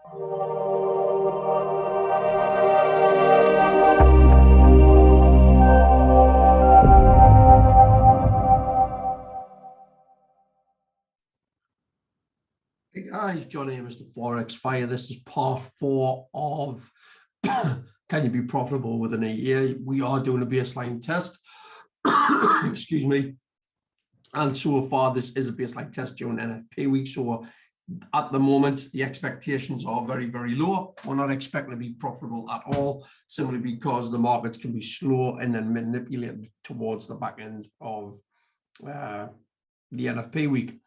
Hey guys, John here, Mr. Forex Fire. This is part 4 of can you be profitable within a year? We are doing a baseline test. Excuse me. And so far, this is a baseline test during NFP week. So at the moment, the expectations are very, very low. We're not expecting to be profitable at all, simply because the markets can be slow and then manipulated towards the back end of the NFP week.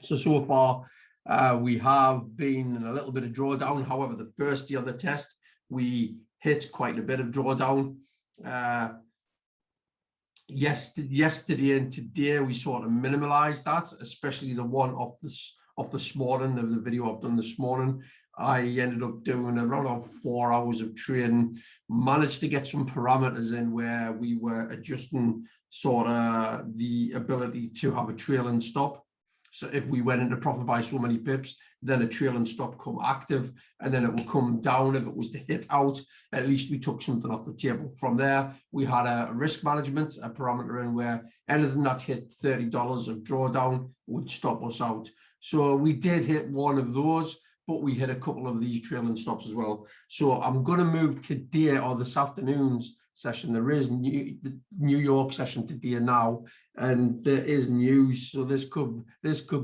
So far, we have been in a little bit of drawdown. However, the first day of the test, we hit quite a bit of drawdown. Yesterday and today, we sort of minimalized that, especially the one of this morning, the video I've done this morning. I ended up doing around 4 hours of trading, managed to get some parameters in where we were adjusting sort of the ability to have a trailing stop. So if we went into profit by so many pips, then a trailing stop come active, and then it will come down if it was to hit out. At least we took something off the table. From there, we had a risk management, a parameter in where anything that hit $30 of drawdown would stop us out. So we did hit one of those, but we hit a couple of these trailing stops as well. So I'm going to move today or this afternoon's session. There is the New York session today now, and there is news. So this could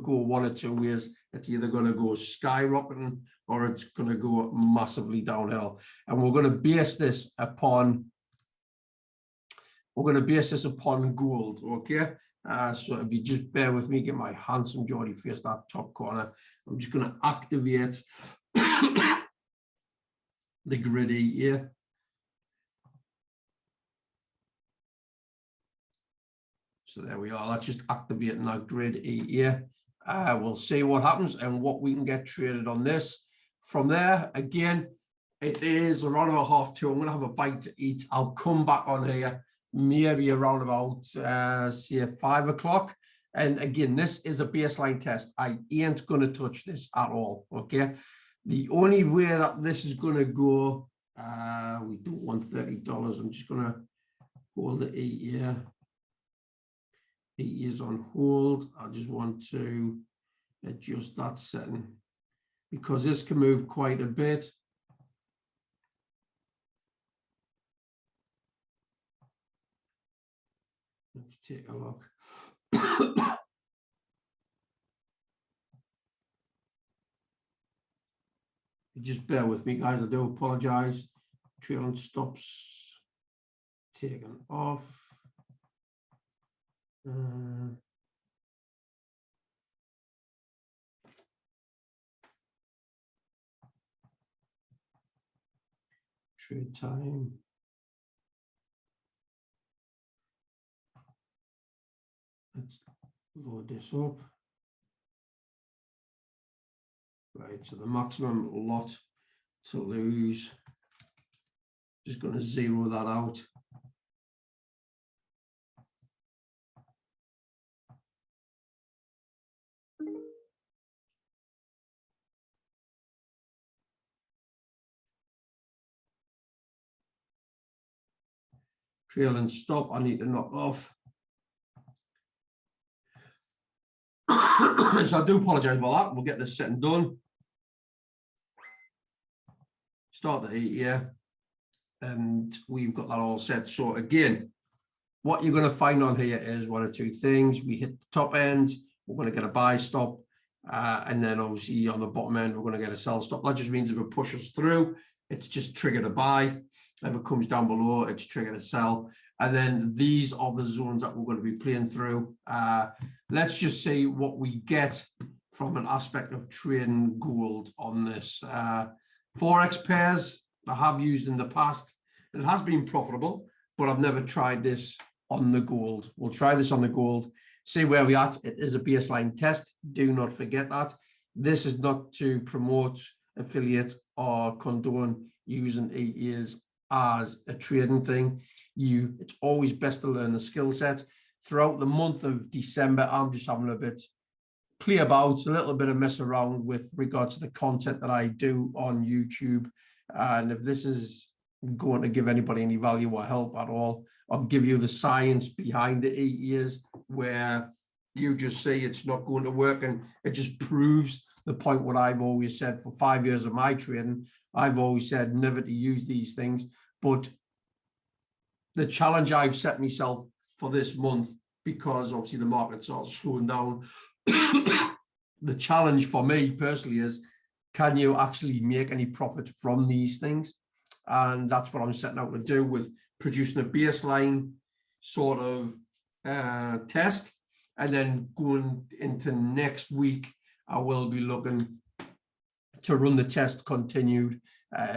go one or two ways. It's either going to go skyrocketing or it's going to go massively downhill. And we're going to base this upon gold. Okay. So if you just bear with me, get my handsome Geordie face that top corner. I'm just going to activate the grid here. So there we are. That's just activating that grid here. We'll see what happens and what we can get traded on this. From there, again, it is around about 2:30. I'm going to have a bite to eat. I'll come back on here maybe around about, say, 5 o'clock. And again, this is a baseline test. I ain't going to touch this at all, okay? The only way that this is going to go, we don't want $30. I'm just going to hold it here. 8 years on hold. I just want to adjust that setting because this can move quite a bit. Let's take a look. Just bear with me, guys. I do apologize. Trailing stops taken off. Trade time. Let's load this up. Right, so the maximum lot to lose. Just going to zero that out. Trailing stop, I need to knock off. So I do apologize about that. We'll get this set and done. Start the 8 here, and we've got that all set. So again, what you're going to find on here is one or two things. We hit the top end, we're going to get a buy stop, and then obviously on the bottom end, we're going to get a sell stop. That just means if it pushes through, it's just triggered a buy. If it comes down below, it's triggered a sell. And then these are the zones that we're going to be playing through. Let's just see what we get from an aspect of trading gold on this. Forex pairs I have used in the past. It has been profitable, but I've never tried this on the gold. We'll try this on the gold, see where we're at. It is a baseline test. Do not forget that. This is not to promote, affiliate, or condone using 8 years as a trading thing. It's always best to learn the skill set. Throughout the month of December, I'm just having a bit play about, a little bit of mess around with regards to the content that I do on YouTube. And if this is going to give anybody any value or help at all, I'll give you the science behind the 8 years where you just say it's not going to work, and it just proves the point what I've always said for 5 years of my trading. I've always said never to use these things, but the challenge I've set myself for this month, because obviously the market's sort of slowing down, the challenge for me personally is, can you actually make any profit from these things? And that's what I'm setting out to do with producing a baseline sort of test. And then going into next week, I will be looking to run the test continued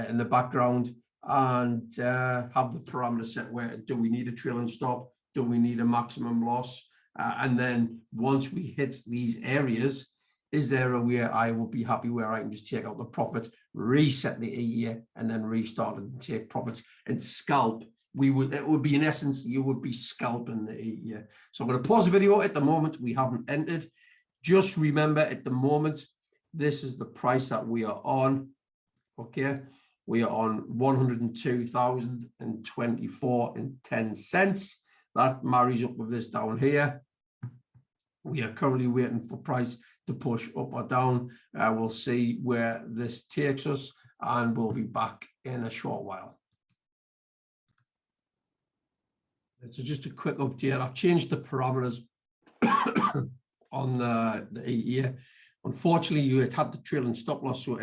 in the background, and have the parameters set where do we need a trailing stop? Do we need a maximum loss? And then once we hit these areas, is there a way I will be happy where I can just take out the profit, reset the year, and then restart and take profits and scalp? It would be, in essence, you would be scalping the 8 year. So I'm going to pause the video. At the moment, we haven't entered. Just remember, at the moment, this is the price that we are on. Okay, we are on 102,024.10. That marries up with this down here. We are currently waiting for price to push up or down. We'll see where this takes us, and we'll be back in a short while. So just a quick update. I've changed the parameters on the 8 year. Unfortunately, it had the trailing stop loss, so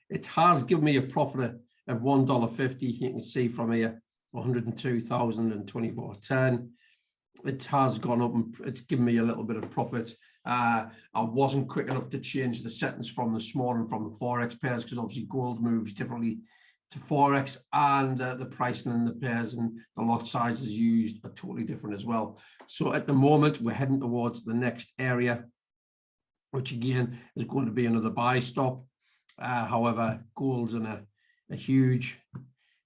it has given me a profit of $1.50. You can see from here, 102,024.10. It has gone up and it's given me a little bit of profit. I wasn't quick enough to change the settings from this morning from the Forex pairs, because obviously gold moves differently to Forex, and the pricing in the pairs and the lot sizes used are totally different as well. So at the moment, we're heading towards the next area, which again is going to be another buy stop. However, gold's in a huge,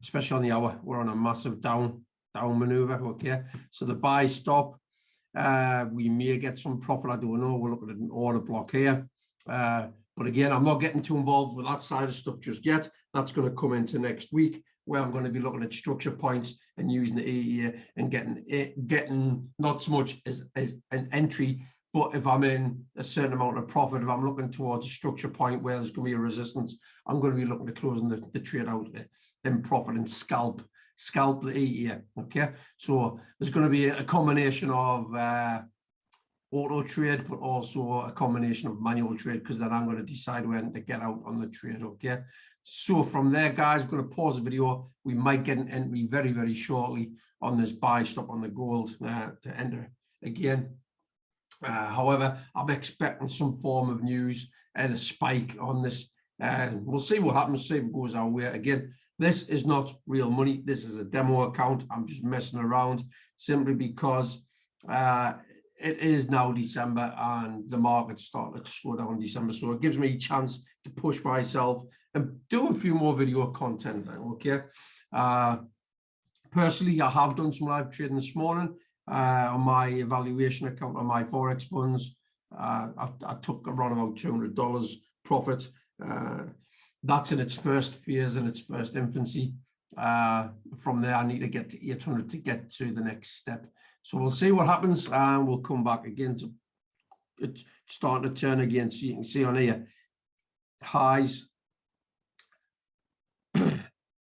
especially on the hour, we're on a massive down maneuver. Okay, so the buy stop, we may get some profit, I don't know. We're looking at an order block here, but again, I'm not getting too involved with that side of stuff just yet. That's going to come into next week, where I'm going to be looking at structure points and using the 8 year and getting not so much as an entry, but if I'm in a certain amount of profit, if I'm looking towards a structure point where there's going to be a resistance, I'm going to be looking to closing the trade out in profit and scalp the 8 year. Okay, so there's going to be a combination of auto trade, but also a combination of manual trade, because then I'm going to decide when to get out on the trade. Okay, so from there, guys, I'm going to pause the video. We might get an entry very, very shortly on this buy stop on the gold to enter again. However, I'm expecting some form of news and a spike on this. We'll see what happens, see if it goes our way. Again, this is not real money. This is a demo account. I'm just messing around simply because it is now December and the market's starting to slow down in December. So it gives me a chance to push myself and do a few more video content. Okay. Personally, I have done some live trading this morning on my evaluation account on my Forex funds. I took around about $200 profit. That's in its first phase, in its first infancy. From there, I need to get to 800 to get to the next step. So we'll see what happens, and we'll come back again to it starting to turn again. So you can see on here, highs, low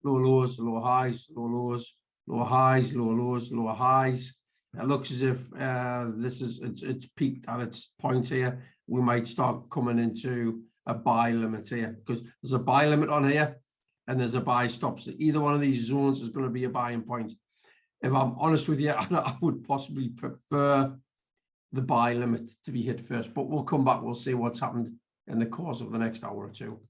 lows, low highs, low lows, low highs, low lows, low highs. It looks as if it's peaked at its point here. We might start coming into a buy limit here, because there's a buy limit on here and there's a buy stop. So either one of these zones is going to be a buying point. If I'm honest with you, I would possibly prefer the buy limit to be hit first, but we'll come back. We'll see what's happened in the course of the next hour or two.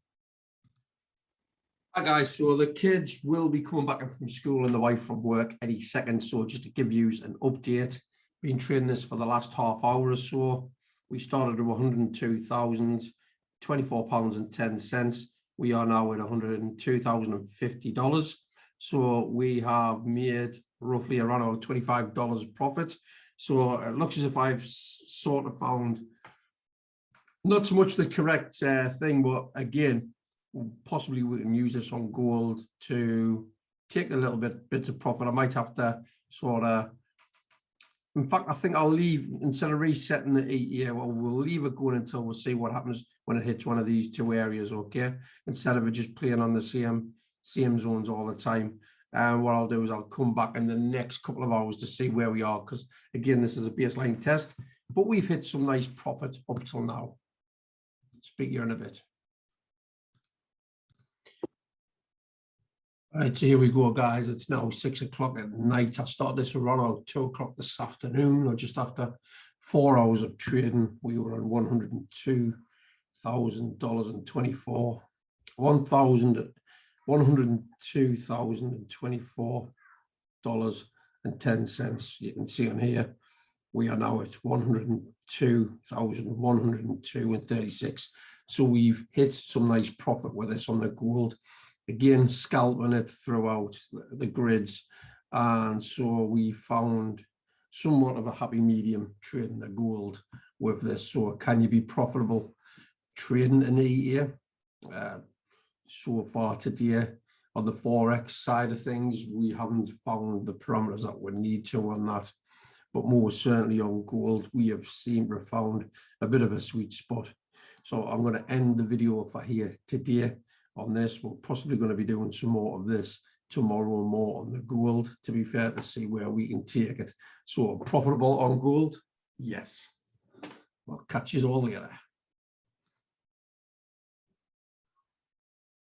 Hi guys, so the kids will be coming back from school and the wife from work any second. So just to give you an update, been trading this for the last half hour or so. We started at £102,024.10. We are now at $102,050. So we have made roughly around $25 profit. So it looks as if I've sort of found Not so much the correct thing, but again, possibly we can use this on gold to take a little bit of profit. I might have to sort of, in fact, I think I'll leave, instead of resetting the 8 year, well, we'll leave it going until we'll see what happens when it hits one of these two areas, okay? Instead of it just playing on the same zones all the time. And what I'll do is I'll come back in the next couple of hours to see where we are, because again, this is a baseline test, but we've hit some nice profit up till now. Speak here in a bit. All right, so here we go, guys. It's now 6 o'clock at night. I started this around 2 o'clock this afternoon, or just after 4 hours of trading. We were on $102,024, $102,024.10. You can see on here, we are now at 102,102.36. So we've hit some nice profit with this on the gold. Again, scalping it throughout the grids. And so we found somewhat of a happy medium trading the gold with this. So can you be profitable trading in a year? So far today, on the Forex side of things, we haven't found the parameters that we need to on that. But more certainly on gold, we have found a bit of a sweet spot. So I'm going to end the video for here today on this. We're possibly going to be doing some more of this tomorrow, more on the gold, to be fair, to see where we can take it. So profitable on gold? Yes. Well, catch you all later.